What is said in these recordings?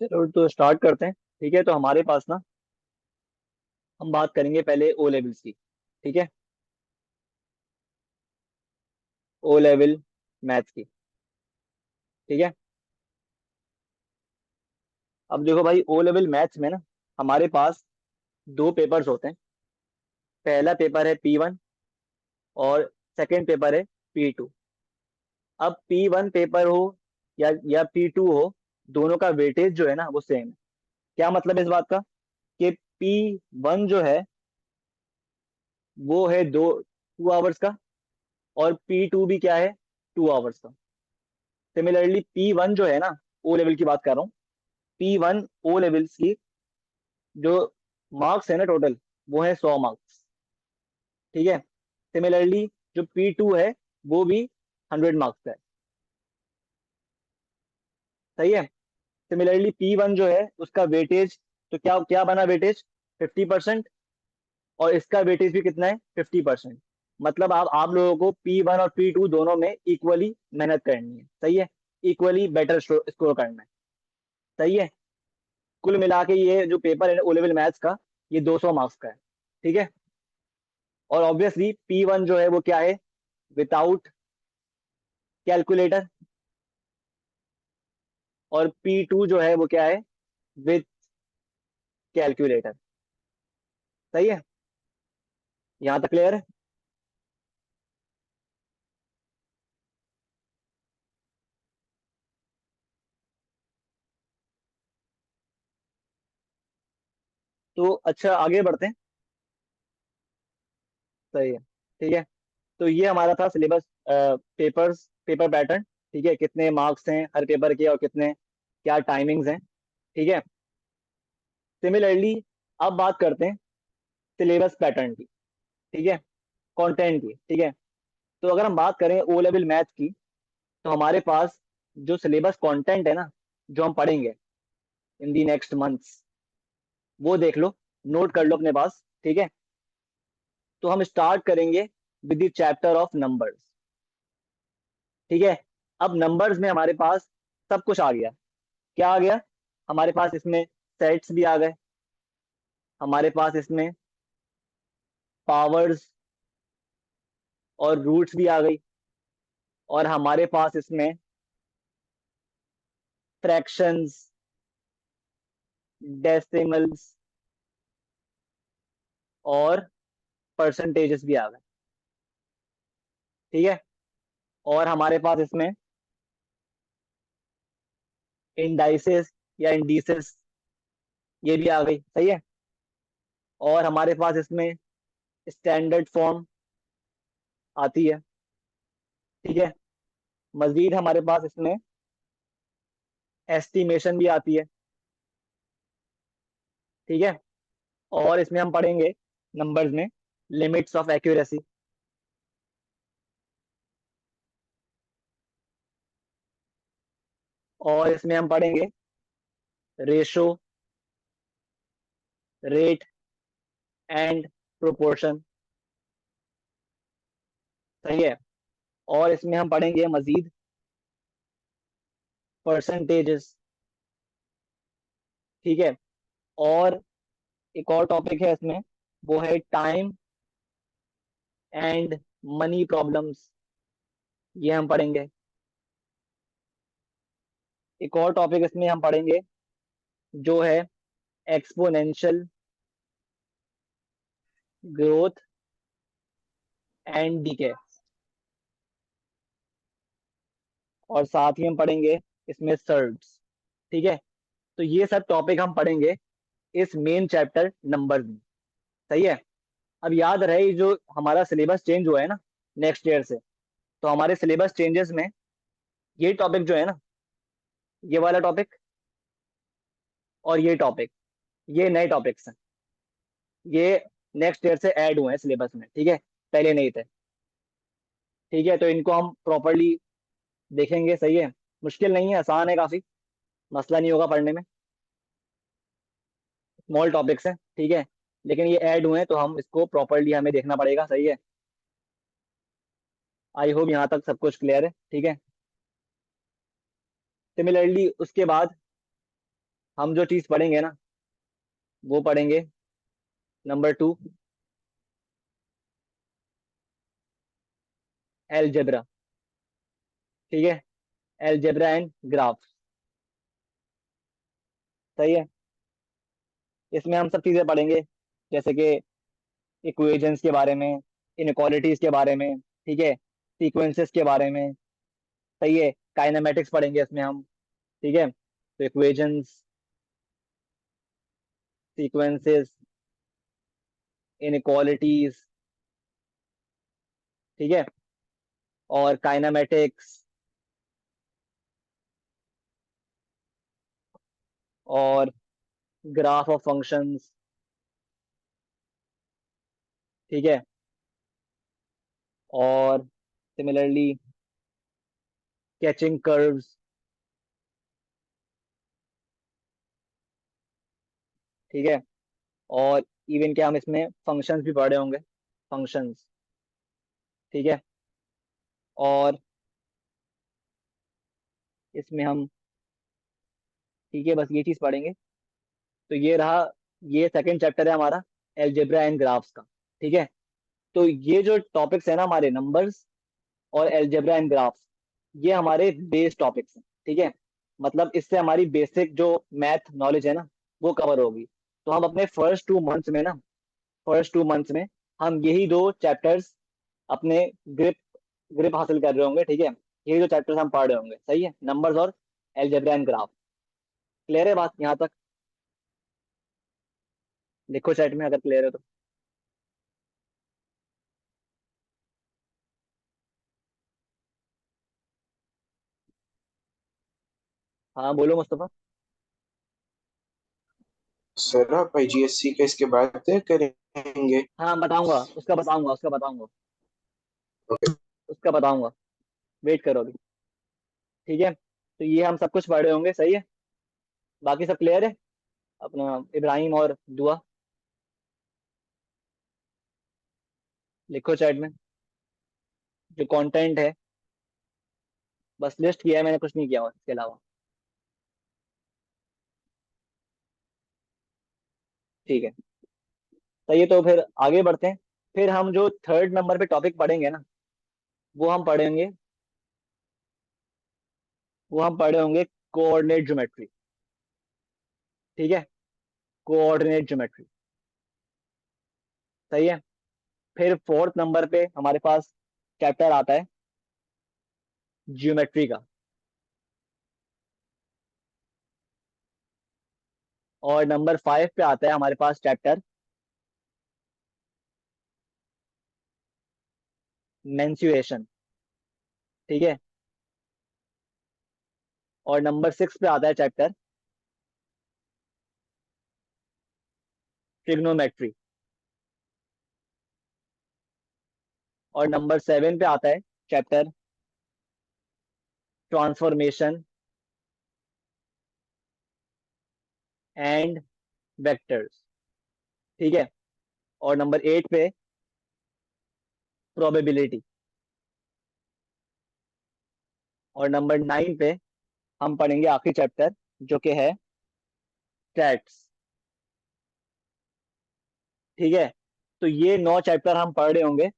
चलो तो स्टार्ट करते हैं। ठीक है, तो हमारे पास ना, हम बात करेंगे पहले ओ लेवल्स की। ठीक है, ओ लेवल मैथ्स की। ठीक है, अब देखो भाई, ओ लेवल मैथ्स में ना हमारे पास दो पेपर्स होते हैं। पहला पेपर है P1 और सेकंड पेपर है P2। अब P1 पेपर हो या P2 हो, दोनों का वेटेज जो है ना वो सेम है। क्या मतलब है इस बात का? कि P1 जो है वो है 2 आवर्स का, और P2 भी क्या है, 2 आवर्स का। सिमिलरली P1 जो है ना, ओ लेवल की बात कर रहा हूँ, P1 ओ लेवल्स की जो मार्क्स है ना टोटल, वो है 100 मार्क्स। ठीक है, सिमिलरली जो P2 है वो भी 100 मार्क्स का है। सही है। सिमिलरली P1 जो है उसका वेटेज, तो क्या क्या बना वेटेज, 50%। और इसका वेटेज भी कितना है, 50%। मतलब आप लोगों को P1 और P2 दोनों में इक्वली मेहनत करनी है। सही है, इक्वली बेटर स्कोर करना है। सही है। कुल मिला के ये जो पेपर है ओ लेवल मैथ्स का, ये 200 मार्क्स का है। ठीक है। और ऑब्वियसली P1 जो है वो क्या है, विदाउट कैलकुलेटर। और P2 जो है वो क्या है, विद कैलकुलेटर। सही है, यहाँ तक क्लियर है। तो अच्छा, आगे बढ़ते हैं। सही है। ठीक है, तो ये हमारा था सिलेबस, पेपर्स, पेपर पैटर्न। ठीक है, कितने मार्क्स हैं हर पेपर के और कितने, क्या टाइमिंग्स हैं। ठीक है। सिमिलरली अब बात करते हैं सिलेबस पैटर्न की। ठीक है, कंटेंट की। ठीक है, तो अगर हम बात करें ओ लेवल मैथ की, तो हमारे पास जो सिलेबस कंटेंट है ना, जो हम पढ़ेंगे इन दी नेक्स्ट मंथ्स, वो देख लो, नोट कर लो अपने पास। ठीक है, तो हम स्टार्ट करेंगे with the chapter of numbers. ठीक है, अब नंबर्स में हमारे पास सब कुछ आ गया। क्या आ गया, हमारे पास इसमें सेट्स भी आ गए, हमारे पास इसमें पावर्स और रूट्स भी आ गई, और हमारे पास इसमें फ्रैक्शंस, डेसिमल्स और परसेंटेजेस भी आ गए। ठीक है, और हमारे पास इसमें इंडाइसेस या इंडिसेस, ये भी आ गई। सही है, और हमारे पास इसमें स्टैंडर्ड फॉर्म आती है। ठीक है, मजीद हमारे पास इसमें एस्टिमेशन भी आती है। ठीक है, और इसमें हम पढ़ेंगे नंबर्स में लिमिट्स ऑफ एक्यूरेसी। और इसमें हम पढ़ेंगे रेशो, रेट एंड प्रोपोर्शन। सही है, और इसमें हम पढ़ेंगे मजीद परसेंटेजेस। ठीक है, और एक और टॉपिक है इसमें, वो है टाइम एंड मनी प्रॉब्लम्स, ये हम पढ़ेंगे। एक और टॉपिक इसमें हम पढ़ेंगे जो है एक्सपोनेंशियल ग्रोथ एंड डीके। और साथ ही हम पढ़ेंगे इसमें सर्ड्स। ठीक है, तो ये सब टॉपिक हम पढ़ेंगे इस मेन चैप्टर नंबर में। सही है। अब याद रहे, ये जो हमारा सिलेबस चेंज हुआ है ना नेक्स्ट ईयर से, तो हमारे सिलेबस चेंजेस में ये टॉपिक जो है ना, ये वाला टॉपिक और ये टॉपिक, ये नए टॉपिक्स हैं। ये नेक्स्ट ईयर से ऐड हुए हैं सिलेबस में। ठीक है, पहले नहीं थे। ठीक है, तो इनको हम प्रॉपरली देखेंगे। सही है, मुश्किल नहीं है, आसान है काफी, मसला नहीं होगा पढ़ने में। स्मॉल टॉपिक्स हैं। ठीक है, लेकिन ये ऐड हुए हैं तो हम इसको प्रॉपरली हमें देखना पड़ेगा। सही है, आई होप यहाँ तक सब कुछ क्लियर है। ठीक है, सिमिलरली उसके बाद हम जो चीज पढ़ेंगे ना, वो पढ़ेंगे नंबर 2, एलजेब्रा। ठीक है, एलजेब्रा एंड ग्राफ। सही है। इसमें हम सब चीजें पढ़ेंगे, जैसे कि इक्वेशंस के बारे में, इनक्वालिटीज के बारे में, ठीक है, सीक्वेंसेस के बारे में। सही है, काइनेमेटिक्स पढ़ेंगे इसमें हम। ठीक है, तो इक्वेशंस, सीक्वेंसेस, इनक्वालिटीज, ठीक है, और काइनेमेटिक्स, और ग्राफ ऑफ फंक्शंस। ठीक है, और सिमिलरली स्केचिंग कर्व्स। ठीक है, और इवन क्या हम इसमें फंक्शंस भी पढ़े होंगे, फंक्शंस। ठीक है, और इसमें हम, ठीक है, बस ये चीज पढ़ेंगे। तो ये रहा, ये सेकंड चैप्टर है हमारा, एलजेब्रा एंड ग्राफ्स का। ठीक है, तो ये जो टॉपिक्स है ना हमारे, नंबर्स और एलजेब्रा एंड ग्राफ्स, ये हमारे बेस टॉपिक्स हैं। ठीक है, मतलब इससे हमारी बेसिक जो मैथ नॉलेज है ना, वो कवर होगी। तो हम अपने फर्स्ट 2 मंथ्स में हम यही 2 चैप्टर्स अपने ग्रिप ग्रिप हासिल कर रहे होंगे। ठीक है, यही 2 चैप्टर्स हम पढ़ रहे होंगे। सही है, नंबर्स और एलजेब्रा एंड ग्राफ। क्लियर है बात यहाँ तक? लिखो चैट में अगर क्लियर है तो। हाँ बोलो मुस्तफा। सर आप आईजीएससी का इसके बाद तय करेंगे? हाँ बताऊंगा, उसका बताऊंगा, ओके। उसका बताऊंगा। वेट करो अभी। ठीक है, तो ये हम सब कुछ पढ़े होंगे। सही है, बाकी सब क्लियर है? अपना इब्राहिम और दुआ, लिखो चैट में जो कंटेंट है। बस लिस्ट किया है मैंने, कुछ नहीं किया हुआ इसके अलावा। ठीक है, सही है, तो फिर आगे बढ़ते हैं। फिर हम जो थर्ड नंबर पे टॉपिक पढ़ेंगे ना, वो हम पढ़ेंगे वो हम पढ़े होंगे कोऑर्डिनेट ज्योमेट्री। ठीक है, कोऑर्डिनेट ज्योमेट्री। सही है, फिर फोर्थ नंबर पे हमारे पास चैप्टर आता है ज्योमेट्री का। और नंबर 5 पे आता है हमारे पास चैप्टर मेंसुरेशन। ठीक है, और नंबर 6 पे आता है चैप्टर ट्रिग्नोमेट्री। और नंबर 7 पे आता है चैप्टर ट्रांसफॉर्मेशन एंड वेक्टर्स। ठीक है, और नंबर 8 पे प्रोबेबिलिटी। और नंबर 9 पे हम पढ़ेंगे आखिरी चैप्टर, जो कि है स्टैट्स। ठीक है, तो ये 9 चैप्टर हम पढ़ रहे होंगे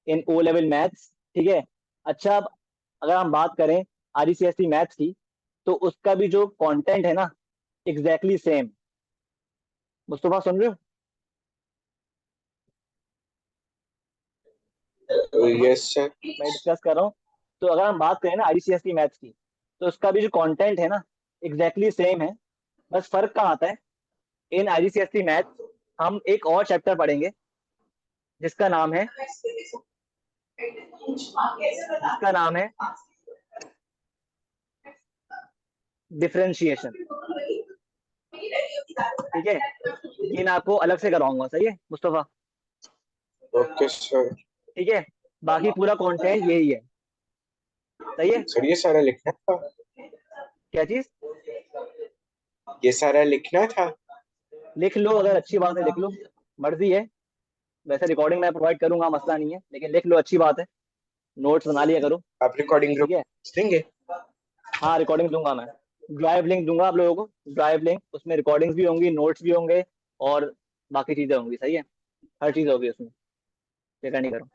इन ओ लेवल मैथ्स। ठीक है, अच्छा, अब अगर हम बात करें आरईसीएसई मैथ्स की, तो उसका भी जो कंटेंट है ना, एग्जैक्टली सेम। मुस्तफा सुन रहे हो? Yes sir. मैं डिस्कस कर रहा हूँ। तो अगर हम बात करें ना आईसीएसई मैथ्स की, तो उसका भी जो कंटेंट है ना, एग्जैक्टली सेम है। बस फर्क कहाँ आता है? इन आईसीएसई मैथ्स हम एक और चैप्टर पढ़ेंगे, जिसका नाम है जिसका नाम है डिफरेंशिएशन। ठीक है, ये मैं आपको अलग से करवाऊंगा। सही है मुस्तफा? Okay sir. ठीक है, बाकी पूरा कंटेंट यही है। सही है। सर ये सारा लिखना था? क्या चीज? ये सारा लिखना था? लिख लो, अगर अच्छी बात है लिख लो, मर्जी है। वैसे रिकॉर्डिंग मैं प्रोवाइड करूंगा, मसला नहीं है, लेकिन लिख लो, अच्छी बात है। नोट्स बना लिया करो। आप रिकॉर्डिंग ठीक ग्रुप है, देंगे? हाँ रिकॉर्डिंग दूंगा मैं। ड्राइव लिंक दूंगा आप लोगों को, ड्राइव लिंक, उसमें रिकॉर्डिंग्स भी होंगी, नोट्स भी होंगे, और बाकी चीजें होंगी, सही है, हर चीज होगी उसमें, चिंता नहीं करो।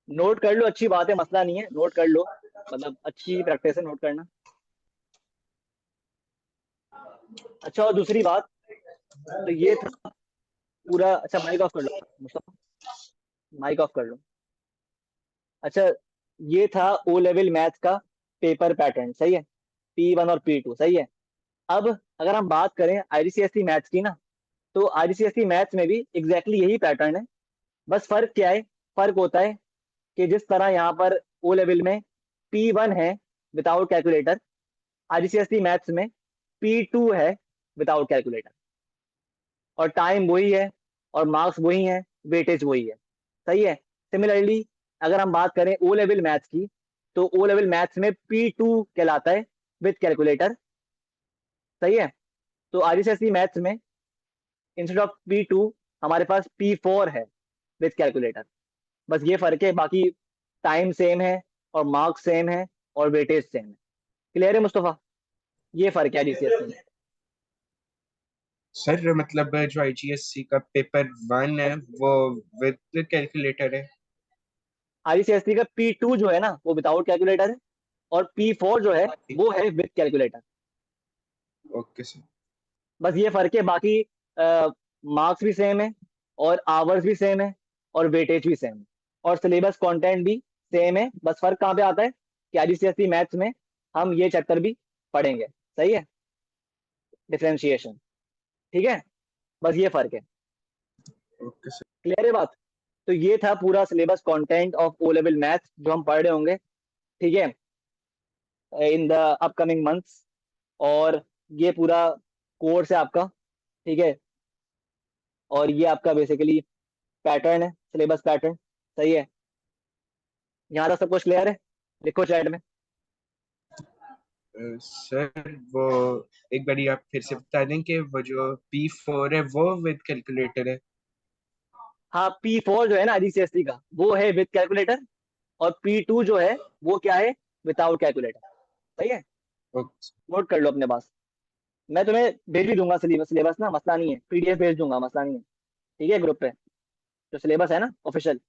नोट कर लो, अच्छी बात है, मसला नहीं है, नोट कर लो, मतलब अच्छी प्रैक्टिस है नोट करना। अच्छा, और दूसरी बात, तो ये था पूरा। अच्छा, माइक ऑफ कर लो मुस्तफा, माइक ऑफ कर लो। अच्छा, ये था ओ लेवल मैथ का पेपर पैटर्न, सही है, P1 और P2, सही है। अब अगर हम बात करें आईजीसीएसई मैथ्स की ना, तो आईजीसीएसई मैथ्स में भी एग्जैक्टली यही पैटर्न है। बस फर्क क्या है, फर्क होता है कि जिस तरह यहाँ पर ओ लेवल में P1 है विदाउट कैलकुलेटर, आईजीसीएसई मैथ्स में P2 है विदाउट कैलकुलेटर, और टाइम वही है, और मार्क्स वही है, वेटेज वही है, सही है। सिमिलरली अगर हम बात करें ओ लेवल मैथ्स की, तो ओ लेवल मैथ्स में P2 कहलाता है विद कैलकुलेटर, सही है। तो आईजीसीएसई मैथ्स में इंस्टेड ऑफ P2 हमारे पास P4 है विद कैलकुलेटर, बस ये फर्क है, बाकी टाइम सेम है, और मार्क्स सेम है, और वेटेज सेम है। क्लियर है मुस्तफा, ये फर्क है आईजीसीएसई में। सर मतलब जो आईजीएससी का पेपर 1 है वो विद कैलकुलेटर है? आईसीएसई का P2 जो है ना वो विदाउट कैलकुलेटर है, और P4 जो है वो है विद कैलकुलेटर। Okay sir. बस ये फर्क है, बाकी मार्क्स भी सेम है, और आवर्स भी सेम है, और वेटेज भी सेम है, और सिलेबस कंटेंट भी सेम है। बस फर्क कहाँ पे आता है कि आईसीएसई मैथ्स में हम ये चैप्टर भी पढ़ेंगे, सही है, डिफरेंशिएशन, ठीक है, बस ये फर्क है। Okay sir. क्लियर है बात। तो ये था पूरा syllabus content of O level maths जो हम पढ़ रहे होंगे, ठीक है, इन द अपकमिंग मंथ्स। और ये पूरा कोर्स है आपका, ठीक है, और ये आपका बेसिकली पैटर्न है, सिलेबस पैटर्न, सही है। यहाँ तक सब कुछ क्लियर है, लिखो चैट में। सर वो एक बारी आप फिर से हाँ, बता दें कि वो जो P4 है वो विद कैलकुलेटर है? हाँ, P4 जो है ना आईजीसीएसई का वो है विद कैलकुलेटर, और P2 जो है वो क्या है, विदाउट कैलकुलेटर, सही है। ओके। नोट कर लो अपने पास, मैं तुम्हें भेज भी दूंगा सिलेबस, सिलेबस ना मसला नहीं है, पीडीएफ भेज दूंगा, मसला नहीं है, ठीक है, ग्रुप पे जो सिलेबस है ना ऑफिशियल,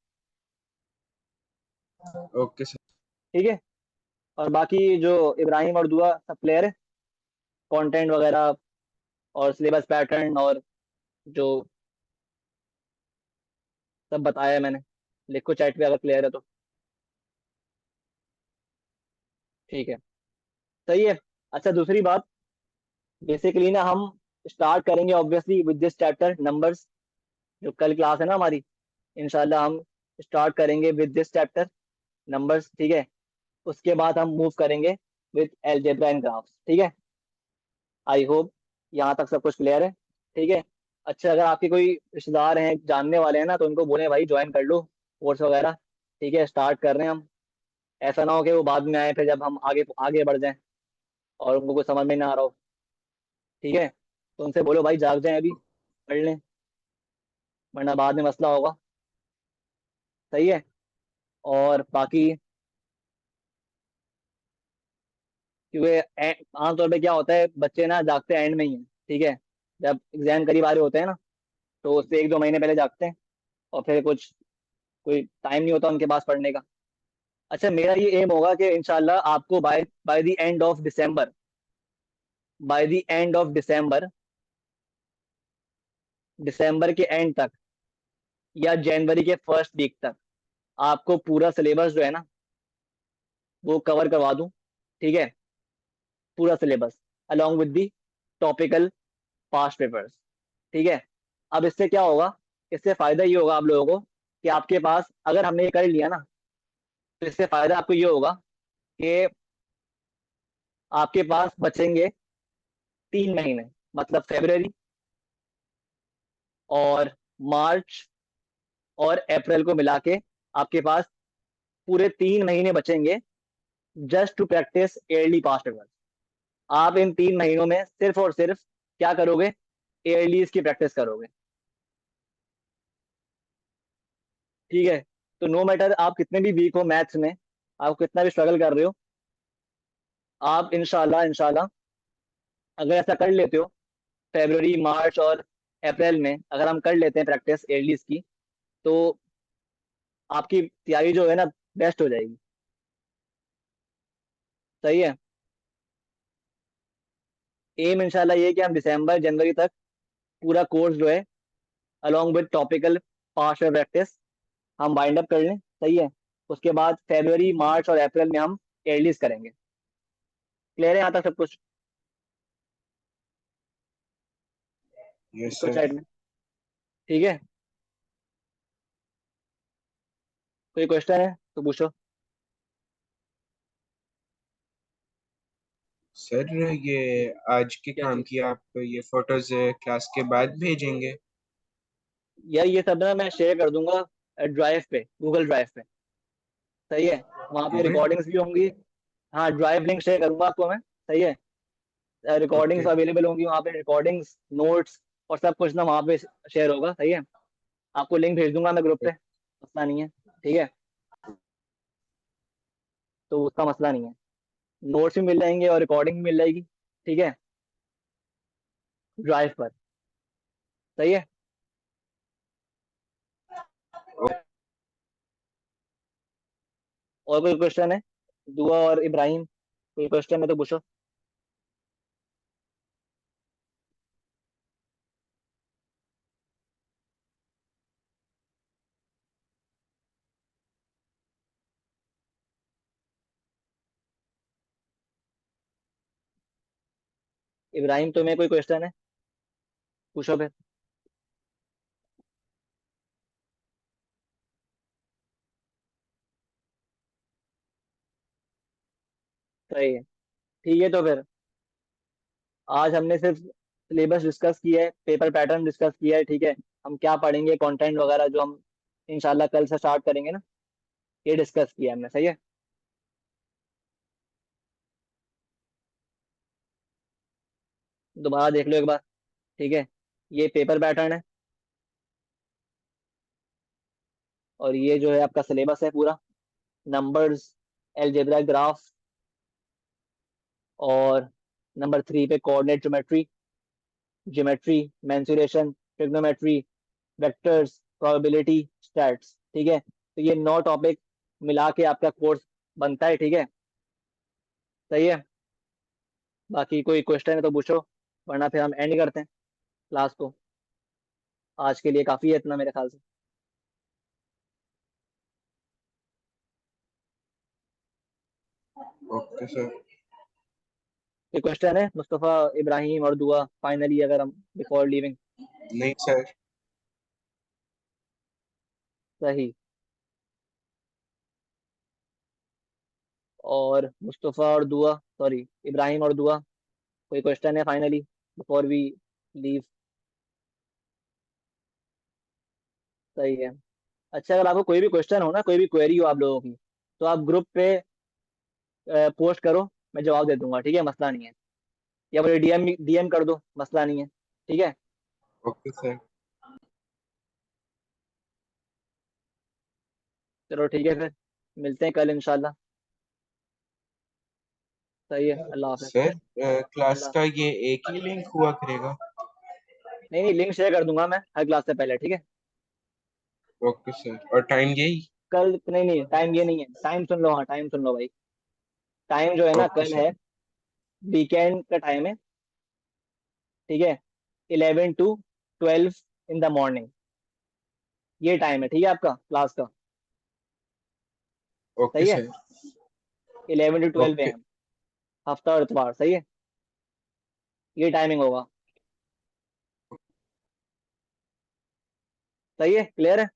ओके सर। ठीक है। और बाकी जो इब्राहिम और दुआ सब क्लियर है, कंटेंट वगैरह और सिलेबस पैटर्न, और जो सब बताया है मैंने, लिखो चैट पे अगर क्लियर है तो, ठीक है, सही है। अच्छा, दूसरी बात, बेसिकली ना हम स्टार्ट करेंगे obviously with this chapter numbers, जो कल क्लास है ना हमारी, इंशाल्लाह हम स्टार्ट करेंगे विद दिस चैप्टर नंबर्स, ठीक है। उसके बाद हम मूव करेंगे विद अलजेब्रा एंड ग्राफ्स, ठीक है। आई होप यहाँ तक सब कुछ क्लियर है, ठीक है। अच्छा, अगर आपके कोई रिश्तेदार हैं, जानने वाले हैं ना, तो उनको बोले भाई ज्वाइन कर लो कोर्स वगैरह, ठीक है, स्टार्ट कर रहे हैं हम। ऐसा ना हो कि वो बाद में आए फिर जब हम आगे आगे बढ़ जाएं और उनको कुछ समझ में ना आ रहा हो, ठीक है। तो उनसे बोलो भाई जाग जाएं अभी, पढ़ लें, वरना बाद में मसला होगा, सही है। और बाकी क्योंकि आमतौर पे क्या होता है, बच्चे ना जागते एंड में ही हैं, ठीक है, जब एग्जाम करीब आ रहे होते हैं ना, तो उससे 1-2 महीने पहले जागते हैं, और फिर कुछ कोई टाइम नहीं होता उनके पास पढ़ने का। अच्छा, मेरा ये एम होगा कि इंशाल्लाह आपको by by the end of December, by the end of December, दिसंबर के एंड तक, या जनवरी के फर्स्ट वीक तक आपको पूरा सिलेबस जो है ना वो कवर करवा दूं, ठीक है, पूरा syllabus along with the topical past papers, ठीक है। अब इससे क्या होगा, इससे फायदा ये होगा आप लोगों को कि आपके पास अगर हमने ये कर लिया ना, तो इससे फायदा आपको ये होगा कि आपके पास बचेंगे 3 महीने, मतलब फरवरी और मार्च और अप्रैल को मिला के आपके पास पूरे 3 महीने बचेंगे just to practice yearly past papers. आप इन 3 महीनों में सिर्फ और सिर्फ क्या करोगे, एयरलीज की प्रैक्टिस करोगे, ठीक है। तो नो मैटर आप कितने भी वीक हो मैथ्स में, आप कितना भी स्ट्रगल कर रहे हो, आप इंशाल्लाह इंशाल्लाह अगर ऐसा कर लेते हो, फरवरी मार्च और अप्रैल में अगर हम कर लेते हैं प्रैक्टिस एयरलीज की, तो आपकी तैयारी जो है ना बेस्ट हो जाएगी। सही है। एम इंशाल्लाह ये है कि हम दिसंबर जनवरी तक पूरा कोर्स जो है along with topical past practice हम वाइंड अप कर लें। सही है। उसके बाद फरवरी मार्च और अप्रैल में हम एयरलीज करेंगे। क्लियर है यहाँ तक सब कुछ? यस इसको सर। साइड में। ठीक है। कोई क्वेश्चन है तो पूछो। सर ये आज के क्या काम चीज? की आप ये फोटोज क्लास के बाद भेजेंगे? यार ये सब ना मैं शेयर कर दूंगा ड्राइव पे, गूगल ड्राइव पे। सही है। वहाँ पे गूगल? रिकॉर्डिंग्स भी होंगी। हाँ, ड्राइव लिंक शेयर करूंगा आपको मैं। सही है। Recordings okay. अवेलेबल होंगी वहाँ पे, रिकॉर्डिंग्स, नोट्स और सब कुछ ना वहाँ पे शेयर होगा। सही है। आपको लिंक भेज दूंगा मैं ग्रुप पे, मसला नहीं है। ठीक है। तो उसका मसला नहीं है। नोट्स भी मिल जाएंगे और रिकॉर्डिंग भी मिल जाएगी। ठीक है। ड्राइव पर। सही है। और कोई क्वेश्चन है? दुआ और इब्राहिम, कोई क्वेश्चन है तो पूछो। इब्राहिम तुम्हें कोई क्वेश्चन है? पूछो फिर। सही है। ठीक है तो फिर आज हमने सिर्फ सिलेबस डिस्कस किया है, पेपर पैटर्न डिस्कस किया है। ठीक है। हम क्या पढ़ेंगे, कंटेंट वगैरह जो हम इंशाल्लाह कल से स्टार्ट करेंगे ना, ये डिस्कस किया हमने। सही है। दोबारा देख लो एक बार। ठीक है। ये पेपर पैटर्न है और ये जो है आपका सिलेबस है पूरा। नंबर्स, अलजेब्रा, ग्राफ, और नंबर 3 पे coordinate geometry, geometry, mensuration, trigonometry, vectors, probability, stats. ठीक है। तो ये 9 टॉपिक मिला के आपका कोर्स बनता है। ठीक है। सही है। बाकी कोई क्वेश्चन है तो पूछो, वरना फिर हम एंड करते हैं क्लास को। आज के लिए काफ़ी है इतना मेरे ख्याल से। Okay sir. कोई क्वेश्चन है मुस्तफ़ा, इब्राहिम और दुआ, फाइनली अगर हम बिफोर लीविंग? नहीं सर। सही। और मुस्तफ़ा और दुआ, सॉरी इब्राहिम और दुआ, कोई क्वेश्चन है फाइनली बिफोर वी लीव? सही है। अच्छा, अगर आपको कोई भी क्वेश्चन हो ना, कोई भी क्वेरी हो आप लोगों की, तो आप ग्रुप पे पोस्ट करो, मैं जवाब दे दूंगा। ठीक है, मसला नहीं है। या मुझे डीएम डीएम कर दो, मसला नहीं है। ठीक है। Okay sir. चलो ठीक है फिर, मिलते हैं कल इंशाल्लाह। सही है। अल्लाह हाफिज। सर क्लास अल्लाह। का ये एक ही लिंक हुआ करेगा? नहीं नहीं, लिंक शेयर कर दूंगा मैं हर क्लास से पहले। ठीक है। Okay sir. और टाइम यही? कल नहीं नहीं, टाइम ये नहीं है, टाइम सुन लो। हाँ, टाइम सुन लो भाई। टाइम जो है ना ओके कल सर। है, वीकेंड का टाइम है। ठीक है। 11 to 12 इन द मॉर्निंग, ये टाइम है। ठीक है, आपका क्लास का। ओके सही है। सर। 11 to 12 okay. AM, हफ्ता और इतवार। सही है। ये टाइमिंग होगा। सही है, क्लियर है?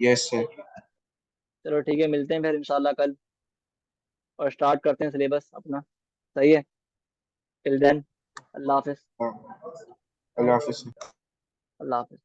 Yes sir. चलो ठीक है, मिलते हैं फिर इंशाल्लाह कल और स्टार्ट करते हैं सिलेबस अपना। सही है। टिल देन, अल्लाह हाफिज। हाँ। अल्लाह हाफिज। अल्लाह हाफिज।